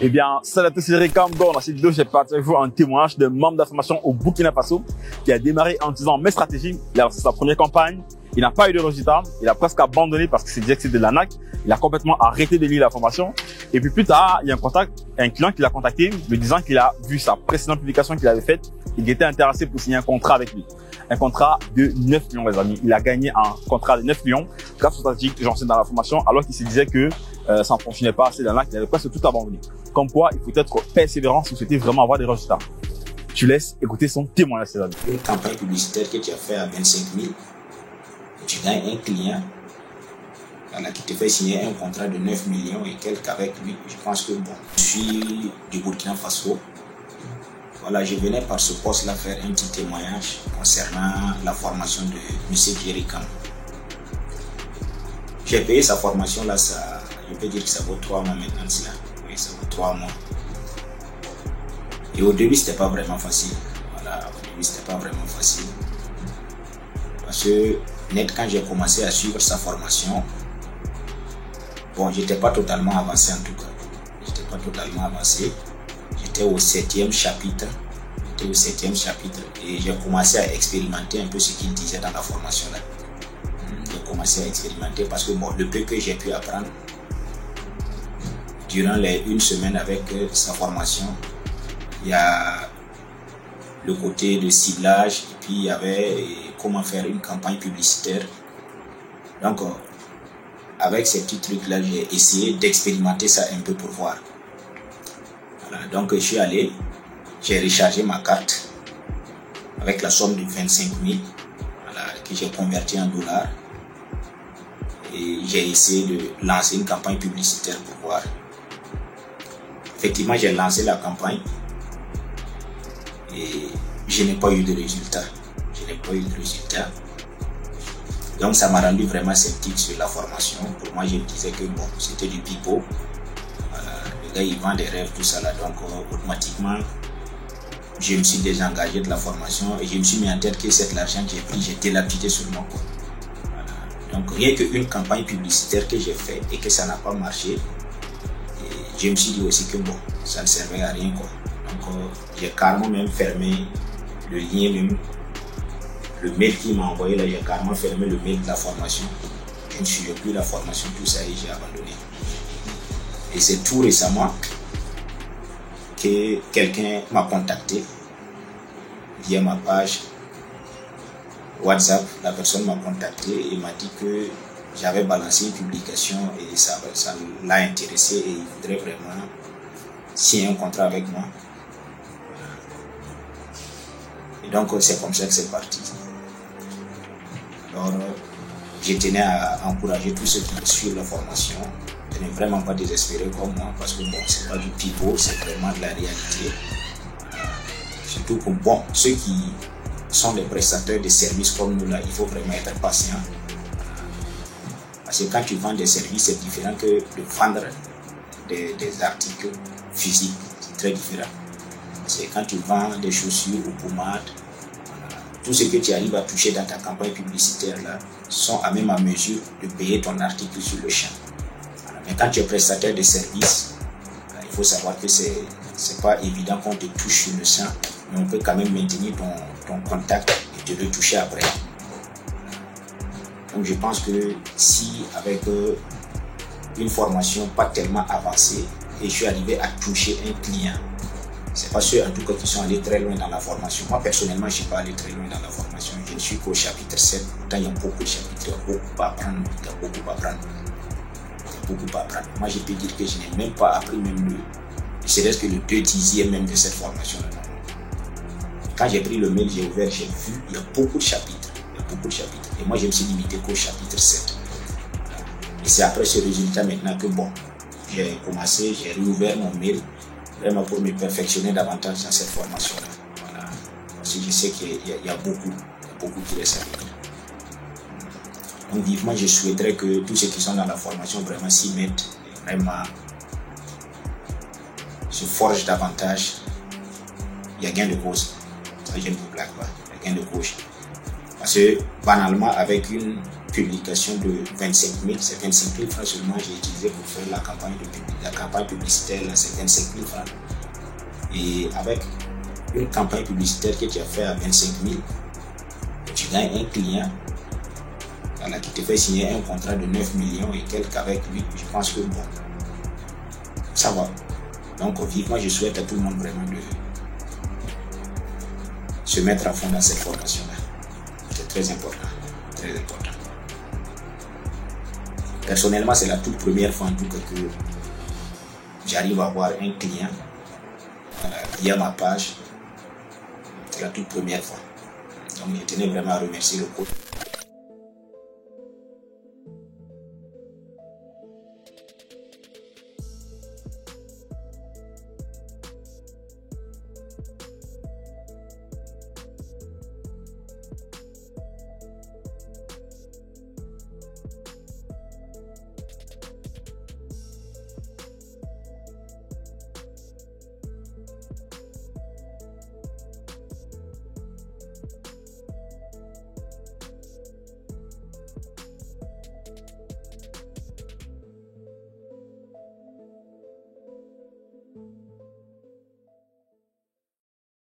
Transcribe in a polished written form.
Eh bien, salut à tous, c'est Ricam. Dans cette vidéo, j'ai partagé avec vous un témoignage d'un membre de la formation au Burkina Faso qui a démarré en disant mes stratégies. Il a lancé sa première campagne. Il n'a pas eu de résultat. Il a presque abandonné parce que c'est dit que c'est de l'arnaque. Il a complètement arrêté de lire la formation. Et puis plus tard, il y a un client qui l'a contacté, lui disant qu'il a vu sa précédente publication qu'il avait faite et qu'il était intéressé pour signer un contrat avec lui. Un contrat de 9 millions, les amis. Il a gagné un contrat de 9 millions grâce aux stratégies que j'enseigne dans la formation, alors qu'il se disait que ça ne fonctionnait pas assez dans l'arnaque, il avait presque tout abandonné. Comme quoi, il faut être persévérant si vous souhaitez vraiment avoir des résultats. Tu laisses écouter son témoignage, ces amis. Une campagne publicitaire que tu as fait à 25 000, tu gagnes un client qui te fait signer un contrat de 9 millions et quelques avec lui. Je pense que bon, je suis du Burkina Faso. Voilà, je venais par ce poste-là faire un petit témoignage concernant la formation de M. Jericam. J'ai payé sa formation là, je peux dire que ça vaut 3 mois maintenant cela. Oui, ça vaut 3 mois. Et au début, c'était pas vraiment facile. Voilà, au début, c'était pas vraiment facile. Parce que net, quand j'ai commencé à suivre sa formation, bon, j'étais pas totalement avancé en tout cas. J'étais pas totalement avancé. J'étais au 7e chapitre. J'étais au 7e chapitre et j'ai commencé à expérimenter un peu ce qu'il disait dans la formation là. J'ai commencé à expérimenter parce que bon, le peu que j'ai pu apprendre durant les 1 semaine avec sa formation, il y a le côté de ciblage et puis il y avait comment faire une campagne publicitaire. Donc avec ces petits trucs là, j'ai essayé d'expérimenter ça un peu pour voir. Voilà, donc je suis allé, j'ai rechargé ma carte avec la somme de 25 000 voilà, que j'ai converti en dollars et j'ai essayé de lancer une campagne publicitaire pour voir. Effectivement, j'ai lancé la campagne et je n'ai pas eu de résultat. Je n'ai pas eu de résultat. Donc ça m'a rendu vraiment sceptique sur la formation. Pour moi, je me disais que bon, c'était du pipeau. Voilà, le gars, il vend des rêves, tout ça là. Donc automatiquement, je me suis désengagé de la formation et je me suis mis en tête que cet argent que j'ai pris, j'ai dilapidé sur mon compte. Voilà. Donc rien qu'une campagne publicitaire que j'ai faite et que ça n'a pas marché, et je me suis dit aussi que bon, ça ne servait à rien quoi. Donc j'ai carrément même fermé le lien même. Le mail qu'il m'a envoyé là, j'ai carrément fermé le mail de la formation. Je ne suivais plus la formation, tout ça et j'ai abandonné. Et c'est tout récemment que quelqu'un m'a contacté via ma page WhatsApp. La personne m'a contacté et m'a dit que j'avais balancé une publication et ça l'a intéressé et il voudrait vraiment signer un contrat avec moi. Et donc c'est comme ça que c'est parti. Alors je tenais à encourager tous ceux qui suivent la formation de ne vraiment pas désespérer comme moi parce que bon, c'est pas du pipeau, c'est vraiment de la réalité. Surtout pour bon, ceux qui sont des prestataires de services comme nous là, il faut vraiment être patient. Parce que quand tu vends des services, c'est différent que de vendre des articles physiques, c'est très différent. C'est quand tu vends des chaussures ou pommades, tout ce que tu arrives à toucher dans ta campagne publicitaire là sont à même à mesure de payer ton article sur le champ. Mais quand tu es prestataire de services, il faut savoir que c'est pas évident qu'on te touche sur le champ, mais on peut quand même maintenir ton contact et te retoucher après. Donc je pense que si avec une formation pas tellement avancée et je suis arrivé à toucher un client, c'est pas ceux en tout cas qui sont allés très loin dans la formation. Moi personnellement, je ne suis pas allé très loin dans la formation. Je ne suis qu'au chapitre 7. Pourtant, il y a beaucoup de chapitres, il y a beaucoup à apprendre. Il y a beaucoup à apprendre. Il y a beaucoup à apprendre. Moi, je peux dire que je n'ai même pas appris même serait-ce que le 2/10 même de cette formation-là. Quand j'ai pris le mail, j'ai ouvert, j'ai vu, il y a beaucoup de chapitres. Il y a beaucoup de chapitres. Et moi, je me suis limité qu'au chapitre 7. Et c'est après ce résultat maintenant que bon, j'ai commencé, j'ai réouvert mon mail. Vraiment pour me perfectionner davantage dans cette formation-là. Voilà. Parce que je sais qu'il y a beaucoup qui restent à venir. Donc vivement, je souhaiterais que tous ceux qui sont dans la formation vraiment s'y mettent, vraiment se forgent davantage. Il y a gain de cause. Ça, je ne vous blague pas. Il y a gain de cause. Parce que banalement, avec une publication de 25 000. C'est 25 000 francs seulement j'ai utilisé pour faire la campagne publicitaire, c'est 25 000 francs. Et avec une campagne publicitaire que tu as fait à 25 000, tu gagnes un client voilà, qui te fait signer un contrat de 9 millions et quelques avec lui. Je pense que bon, ça va. Donc vivement, je souhaite à tout le monde vraiment de se mettre à fond dans cette formation-là. C'est très important, très important. Personnellement, c'est la toute première fois en tout cas que j'arrive à avoir un client via ma page. C'est la toute première fois. Donc je tenais vraiment à remercier le coach.